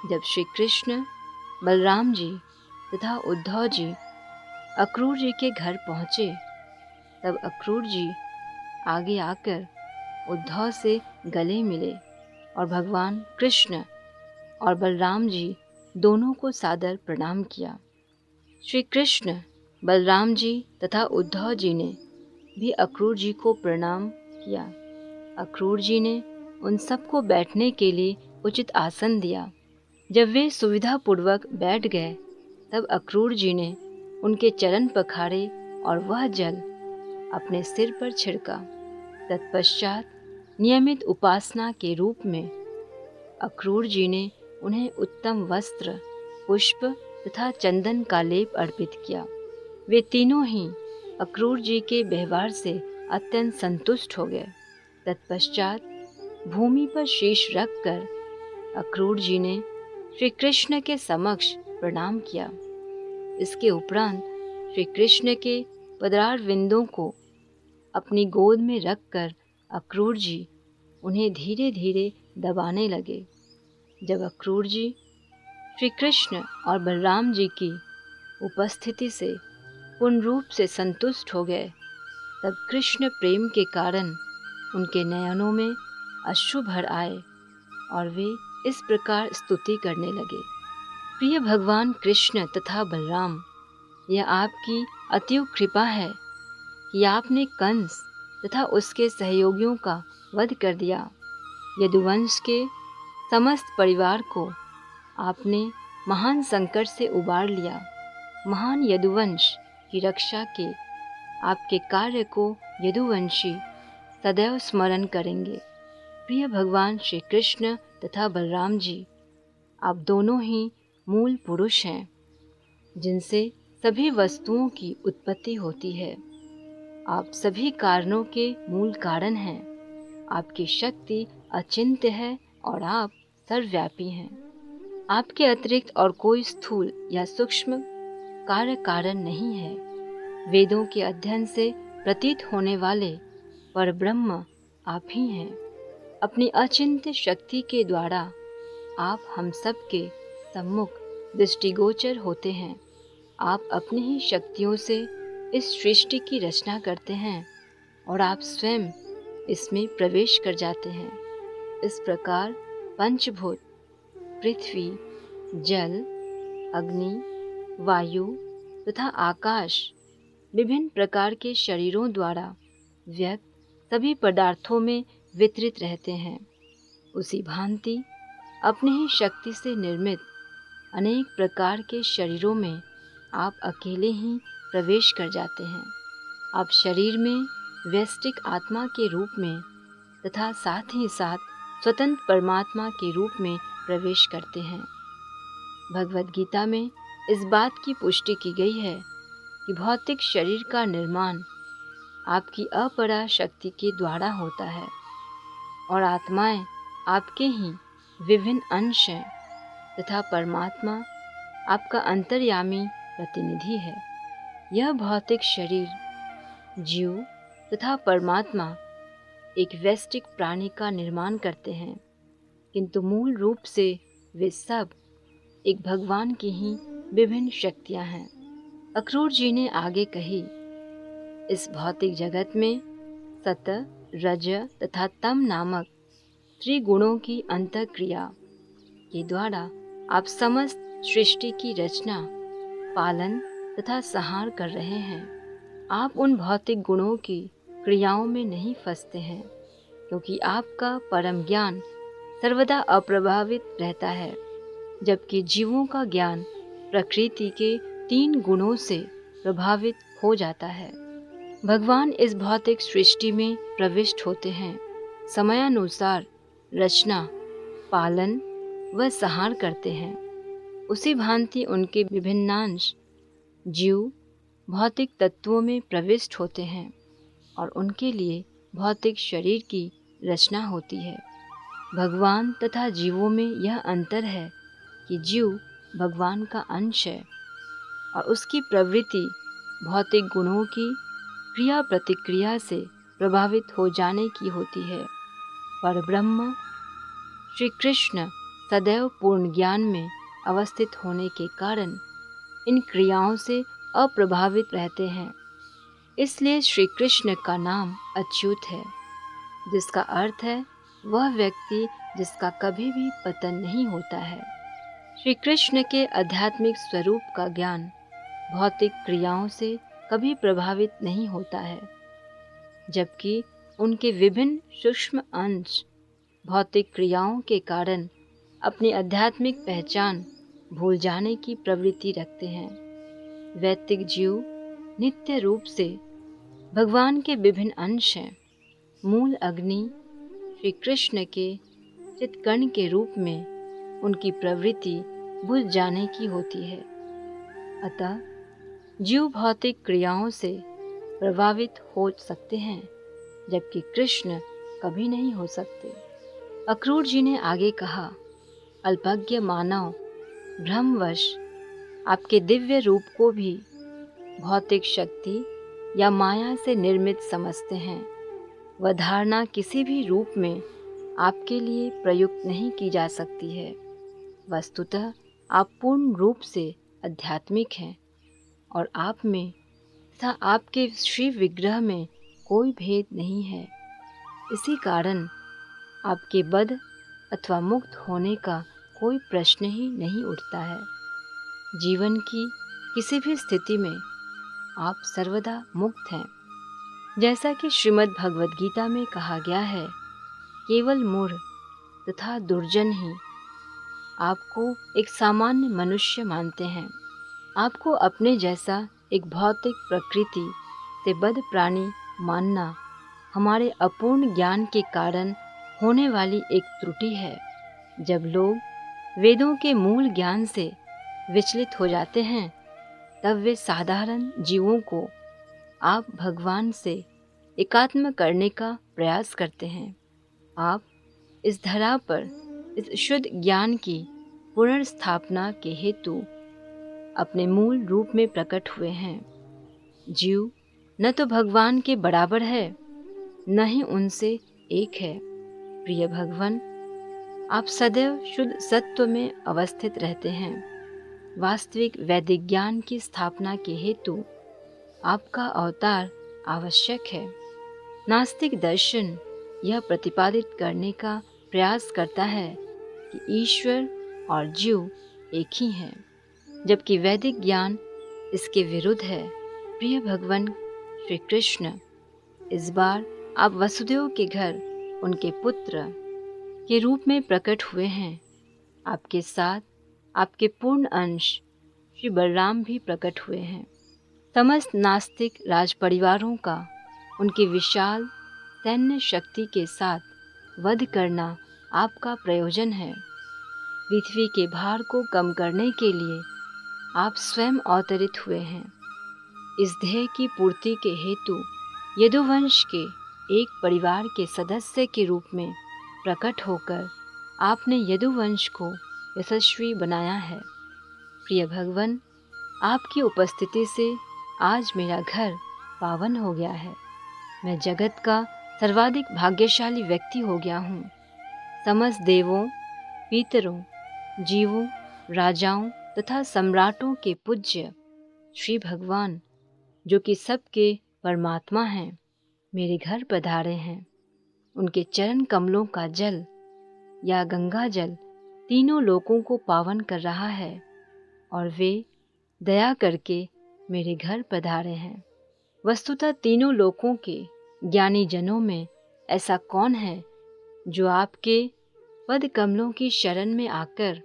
जब श्री कृष्ण, बलराम जी तथा उद्धव जी अक्रूर जी के घर पहुँचे, तब अक्रूर जी आगे आकर उद्धव से गले मिले और भगवान कृष्ण और बलराम जी दोनों को सादर प्रणाम किया। श्री कृष्ण, बलराम जी तथा उद्धव जी ने भी अक्रूर जी को प्रणाम किया। अक्रूर जी ने उन सबको बैठने के लिए उचित आसन दिया। जब वे सुविधापूर्वक बैठ गए, तब अक्रूर जी ने उनके चरण पखारे और वह जल अपने सिर पर छिड़का। तत्पश्चात नियमित उपासना के रूप में अक्रूर जी ने उन्हें उत्तम वस्त्र, पुष्प तथा चंदन का लेप अर्पित किया। वे तीनों ही अक्रूर जी के व्यवहार से अत्यंत संतुष्ट हो गए। तत्पश्चात भूमि पर शीश रखकर अक्रूर जी ने श्री कृष्ण के समक्ष प्रणाम किया। इसके उपरांत श्री कृष्ण के पदारविंदों को अपनी गोद में रखकर अक्रूर जी उन्हें धीरे धीरे दबाने लगे। जब अक्रूर जी श्री कृष्ण और बलराम जी की उपस्थिति से पूर्ण रूप से संतुष्ट हो गए, तब कृष्ण प्रेम के कारण उनके नयनों में अश्रु भर आए और वे इस प्रकार स्तुति करने लगे। प्रिय भगवान कृष्ण तथा बलराम, यह आपकी अतीव कृपा है कि आपने कंस तथा उसके सहयोगियों का वध कर दिया। यदुवंश के समस्त परिवार को आपने महान संकट से उबार लिया। महान यदुवंश की रक्षा के आपके कार्य को यदुवंशी सदैव स्मरण करेंगे। प्रिय भगवान श्री कृष्ण तथा बलराम जी, आप दोनों ही मूल पुरुष हैं, जिनसे सभी वस्तुओं की उत्पत्ति होती है। आप सभी कारणों के मूल कारण हैं। आपकी शक्ति अचिंत्य है और आप सर्वव्यापी हैं। आपके अतिरिक्त और कोई स्थूल या सूक्ष्म कार्य कारण नहीं है। वेदों के अध्ययन से प्रतीत होने वाले परब्रह्म आप ही हैं। अपनी अचिंत्य शक्ति के द्वारा आप हम सब के सम्मुख दृष्टिगोचर होते हैं। आप अपनी ही शक्तियों से इस सृष्टि की रचना करते हैं और आप स्वयं इसमें प्रवेश कर जाते हैं। इस प्रकार पंचभूत पृथ्वी, जल, अग्नि, वायु तथा आकाश विभिन्न प्रकार के शरीरों द्वारा व्यक्त सभी पदार्थों में वितरित रहते हैं। उसी भांति अपनी ही शक्ति से निर्मित अनेक प्रकार के शरीरों में आप अकेले ही प्रवेश कर जाते हैं। आप शरीर में व्यष्टिक आत्मा के रूप में तथा साथ ही साथ स्वतंत्र परमात्मा के रूप में प्रवेश करते हैं। भगवद गीता में इस बात की पुष्टि की गई है कि भौतिक शरीर का निर्माण आपकी अपरा शक्ति के द्वारा होता है और आत्माएं आपके ही विभिन्न अंश हैं तथा परमात्मा आपका अंतर्यामी प्रतिनिधि है। यह भौतिक शरीर, जीव तथा परमात्मा एक व्यष्टिक प्राणी का निर्माण करते हैं, किंतु मूल रूप से वे सब एक भगवान की ही विभिन्न शक्तियां हैं। अक्रूर जी ने आगे कही, इस भौतिक जगत में सत, रज तथा तम नामक त्रिगुणों की अंतःक्रिया के द्वारा आप समस्त सृष्टि की रचना, पालन तथा संहार कर रहे हैं। आप उन भौतिक गुणों की क्रियाओं में नहीं फंसते हैं, क्योंकि आपका परम ज्ञान सर्वदा अप्रभावित रहता है, जबकि जीवों का ज्ञान प्रकृति के 3 गुणों से प्रभावित हो जाता है। भगवान इस भौतिक सृष्टि में प्रविष्ट होते हैं, समयानुसार रचना, पालन व संहार करते हैं। उसी भांति उनके विभिन्नांश जीव भौतिक तत्वों में प्रविष्ट होते हैं और उनके लिए भौतिक शरीर की रचना होती है। भगवान तथा जीवों में यह अंतर है कि जीव भगवान का अंश है और उसकी प्रवृत्ति भौतिक गुणों की क्रिया प्रतिक्रिया से प्रभावित हो जाने की होती है। परब्रह्म श्री कृष्ण सदैव पूर्ण ज्ञान में अवस्थित होने के कारण इन क्रियाओं से अप्रभावित रहते हैं। इसलिए श्री कृष्ण का नाम अच्युत है, जिसका अर्थ है वह व्यक्ति जिसका कभी भी पतन नहीं होता है। श्री कृष्ण के आध्यात्मिक स्वरूप का ज्ञान भौतिक क्रियाओं से कभी प्रभावित नहीं होता है, जबकि उनके विभिन्न सूक्ष्म अंश भौतिक क्रियाओं के कारण अपनी आध्यात्मिक पहचान भूल जाने की प्रवृत्ति रखते हैं। वैदिक जीव नित्य रूप से भगवान के विभिन्न अंश हैं। मूल अग्नि श्री कृष्ण के चित्कर्ण के रूप में उनकी प्रवृत्ति बुझ जाने की होती है। अतः जीव भौतिक क्रियाओं से प्रभावित हो सकते हैं, जबकि कृष्ण कभी नहीं हो सकते। अक्रूर जी ने आगे कहा, अल्पज्ञ मानव भ्रमवश आपके दिव्य रूप को भी भौतिक शक्ति या माया से निर्मित समझते हैं। वह धारणा किसी भी रूप में आपके लिए प्रयुक्त नहीं की जा सकती है। वस्तुतः आप पूर्ण रूप से आध्यात्मिक हैं और आप में तथा आपके श्री विग्रह में कोई भेद नहीं है। इसी कारण आपके बद्ध अथवा मुक्त होने का कोई प्रश्न ही नहीं उठता है। जीवन की किसी भी स्थिति में आप सर्वदा मुक्त हैं। जैसा कि श्रीमद् भगवद गीता में कहा गया है, केवल मूढ़ तथा दुर्जन ही आपको एक सामान्य मनुष्य मानते हैं। आपको अपने जैसा एक भौतिक प्रकृति से बद्ध प्राणी मानना हमारे अपूर्ण ज्ञान के कारण होने वाली एक त्रुटि है। जब लोग वेदों के मूल ज्ञान से विचलित हो जाते हैं, तब वे साधारण जीवों को आप भगवान से एकात्म करने का प्रयास करते हैं। आप इस धरा पर इस शुद्ध ज्ञान की पुनर्स्थापना के हेतु अपने मूल रूप में प्रकट हुए हैं। जीव न तो भगवान के बराबर है, न ही उनसे एक है। प्रिय भगवान, आप सदैव शुद्ध सत्व में अवस्थित रहते हैं। वास्तविक वैदिक ज्ञान की स्थापना के हेतु आपका अवतार आवश्यक है। नास्तिक दर्शन यह प्रतिपादित करने का प्रयास करता है कि ईश्वर और जीव एक ही हैं, जबकि वैदिक ज्ञान इसके विरुद्ध है। प्रिय भगवान श्री कृष्ण, इस बार आप वसुदेव के घर उनके पुत्र के रूप में प्रकट हुए हैं। आपके साथ आपके पूर्ण अंश श्री बलराम भी प्रकट हुए हैं। समस्त नास्तिक राज परिवारों का उनके विशाल सैन्य शक्ति के साथ वध करना आपका प्रयोजन है। पृथ्वी के भार को कम करने के लिए आप स्वयं अवतरित हुए हैं। इस ध्येय की पूर्ति के हेतु यदुवंश के एक परिवार के सदस्य के रूप में प्रकट होकर आपने यदुवंश को यशस्वी बनाया है। प्रिय भगवान, आपकी उपस्थिति से आज मेरा घर पावन हो गया है। मैं जगत का सर्वाधिक भाग्यशाली व्यक्ति हो गया हूँ। समस्त देवों, पितरों, जीवों, राजाओं तथा सम्राटों के पूज्य श्री भगवान, जो कि सबके परमात्मा हैं, मेरे घर पधारे हैं। उनके चरण कमलों का जल या गंगा जल तीनों लोकों को पावन कर रहा है और वे दया करके मेरे घर पधारे हैं। वस्तुतः तीनों लोकों के ज्ञानी जनों में ऐसा कौन है जो आपके पद कमलों की शरण में आकर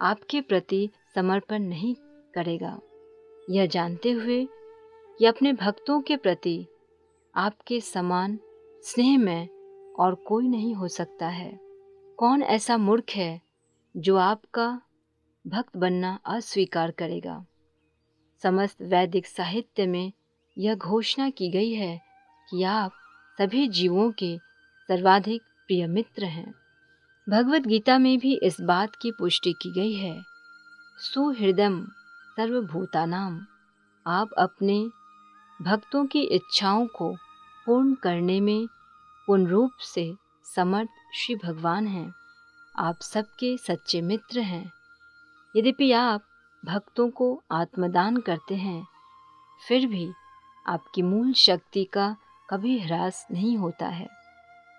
आपके प्रति समर्पण नहीं करेगा, यह जानते हुए कि अपने भक्तों के प्रति आपके समान स्नेह में और कोई नहीं हो सकता है। कौन ऐसा मूर्ख है जो आपका भक्त बनना अस्वीकार करेगा। समस्त वैदिक साहित्य में यह घोषणा की गई है कि आप सभी जीवों के सर्वाधिक प्रिय मित्र हैं। भगवद गीता में भी इस बात की पुष्टि की गई है। सुहृदम सर्वभूतानां, आप अपने भक्तों की इच्छाओं को पूर्ण करने में पूर्ण रूप से समर्थ श्री भगवान हैं। आप सबके सच्चे मित्र हैं। यद्यपि आप भक्तों को आत्मदान करते हैं, फिर भी आपकी मूल शक्ति का कभी ह्रास नहीं होता है।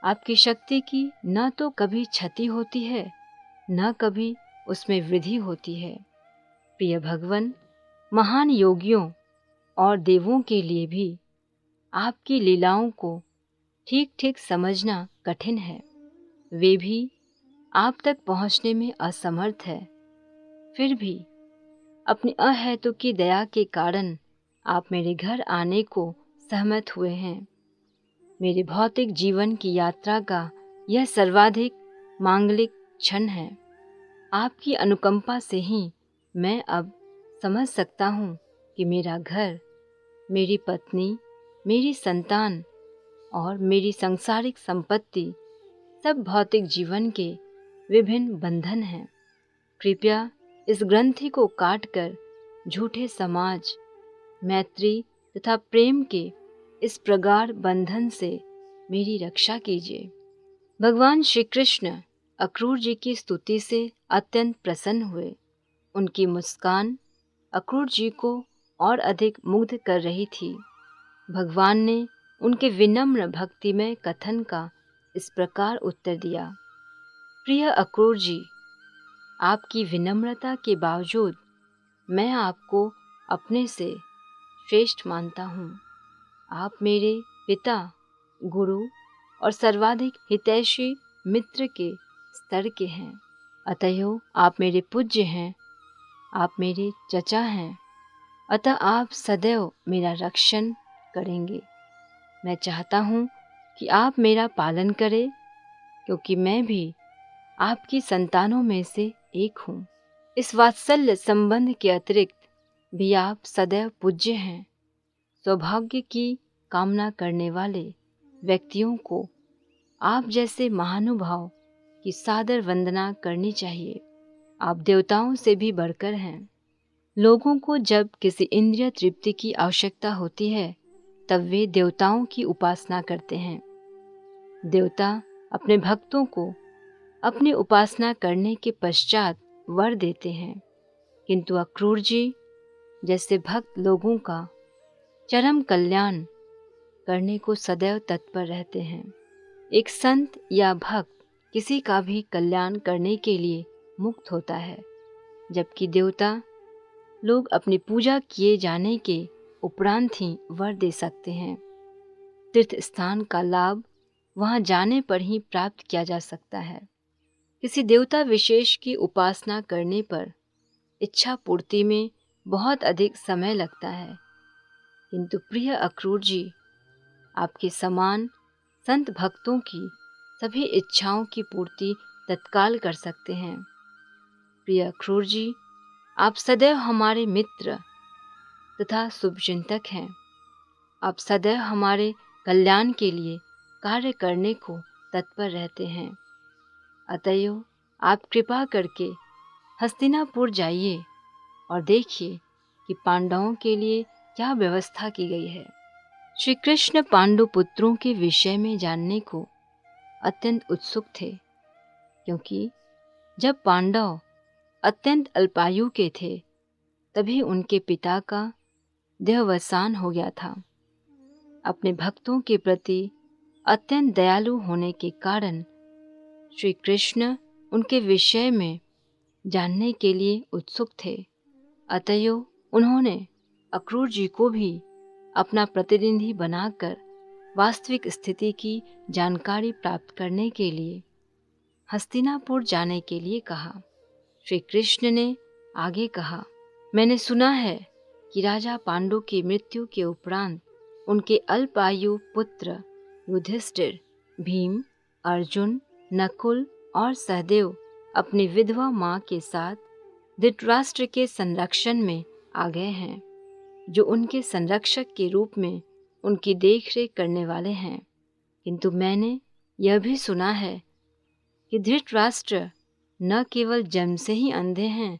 आपकी शक्ति की न तो कभी क्षति होती है, न कभी उसमें वृद्धि होती है। प्रिय भगवन, महान योगियों और देवों के लिए भी आपकी लीलाओं को ठीक ठीक समझना कठिन है। वे भी आप तक पहुंचने में असमर्थ है। फिर भी अपनी अहेतुकी दया के कारण आप मेरे घर आने को सहमत हुए हैं। मेरे भौतिक जीवन की यात्रा का यह सर्वाधिक मांगलिक क्षण है। आपकी अनुकंपा से ही मैं अब समझ सकता हूँ कि मेरा घर, मेरी पत्नी, मेरी संतान और मेरी सांसारिक संपत्ति सब भौतिक जीवन के विभिन्न बंधन हैं। कृपया इस ग्रंथि को काटकर झूठे समाज, मैत्री तथा प्रेम के इस प्रगाढ़ बंधन से मेरी रक्षा कीजिए। भगवान श्री कृष्ण अक्रूर जी की स्तुति से अत्यंत प्रसन्न हुए। उनकी मुस्कान अक्रूर जी को और अधिक मुग्ध कर रही थी। भगवान ने उनके विनम्र भक्तिमय कथन का इस प्रकार उत्तर दिया। प्रिय अक्रूर जी, आपकी विनम्रता के बावजूद मैं आपको अपने से श्रेष्ठ मानता हूँ। आप मेरे पिता, गुरु और सर्वाधिक हितैषी मित्र के स्तर के हैं। अतएव आप मेरे पूज्य हैं, आप मेरे चचा हैं। अतः आप सदैव मेरा रक्षण करेंगे। मैं चाहता हूँ कि आप मेरा पालन करें, क्योंकि मैं भी आपकी संतानों में से एक हूँ। इस वात्सल्य संबंध के अतिरिक्त भी आप सदैव पूज्य हैं। सौभाग्य की कामना करने वाले व्यक्तियों को आप जैसे महानुभाव की सादर वंदना करनी चाहिए। आप देवताओं से भी बढ़कर हैं। लोगों को जब किसी इंद्रिय तृप्ति की आवश्यकता होती है, तब वे देवताओं की उपासना करते हैं। देवता अपने भक्तों को अपनी उपासना करने के पश्चात वर देते हैं, किंतु अक्रूर जी जैसे भक्त लोगों का चरम कल्याण करने को सदैव तत्पर रहते हैं। एक संत या भक्त किसी का भी कल्याण करने के लिए मुक्त होता है, जबकि देवता लोग अपनी पूजा किए जाने के उपरांत ही वर दे सकते हैं। तीर्थ स्थान का लाभ वहां जाने पर ही प्राप्त किया जा सकता है। किसी देवता विशेष की उपासना करने पर इच्छा पूर्ति में बहुत अधिक समय लगता है, किंतु प्रिय अक्रूर जी, आपके समान संत भक्तों की सभी इच्छाओं की पूर्ति तत्काल कर सकते हैं। प्रिय अक्रूर जी, आप सदैव हमारे मित्र तथा शुभचिंतक हैं। आप सदैव हमारे कल्याण के लिए कार्य करने को तत्पर रहते हैं। अतएव आप कृपा करके हस्तिनापुर जाइए और देखिए कि पांडवों के लिए क्या व्यवस्था की गई है। श्री कृष्ण पांडु पुत्रों के विषय में जानने को अत्यंत उत्सुक थे, क्योंकि जब पांडव अत्यंत अल्पायु के थे, तभी उनके पिता का देहावसान हो गया था। अपने भक्तों के प्रति अत्यंत दयालु होने के कारण श्री कृष्ण उनके विषय में जानने के लिए उत्सुक थे। अतएव उन्होंने अक्रूर जी को भी अपना प्रतिनिधि बनाकर वास्तविक स्थिति की जानकारी प्राप्त करने के लिए हस्तिनापुर जाने के लिए कहा। श्री कृष्ण ने आगे कहा, मैंने सुना है कि राजा पांडु की मृत्यु के उपरांत उनके अल्पायु पुत्र युधिष्ठिर, भीम, अर्जुन, नकुल और सहदेव अपनी विधवा माँ के साथ धृतराष्ट्र के संरक्षण में आ गए हैं, जो उनके संरक्षक के रूप में उनकी देखरेख करने वाले हैं। किंतु मैंने यह भी सुना है कि धृतराष्ट्र न केवल जन्म से ही अंधे हैं,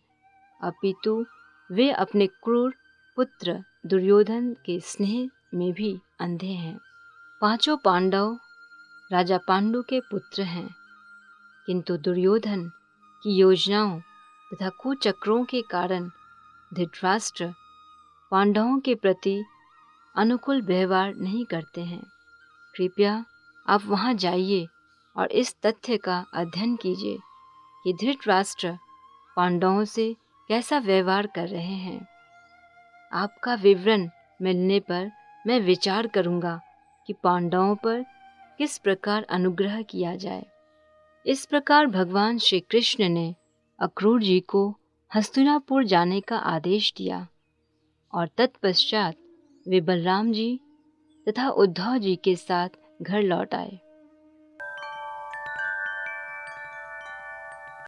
अपितु वे अपने क्रूर पुत्र दुर्योधन के स्नेह में भी अंधे हैं। पांचों पांडव राजा पांडु के पुत्र हैं। किंतु दुर्योधन की योजनाओं तथा कुचक्रों के कारण धृतराष्ट्र पांडवों के प्रति अनुकूल व्यवहार नहीं करते हैं। कृपया आप वहां जाइए और इस तथ्य का अध्ययन कीजिए कि धृतराष्ट्र पांडवों से कैसा व्यवहार कर रहे हैं। आपका विवरण मिलने पर मैं विचार करूंगा कि पांडवों पर किस प्रकार अनुग्रह किया जाए। इस प्रकार भगवान श्री कृष्ण ने अक्रूर जी को हस्तिनापुर जाने का आदेश दिया और तत्पश्चात वे बलराम जी तथा उद्धव जी के साथ घर लौट आए।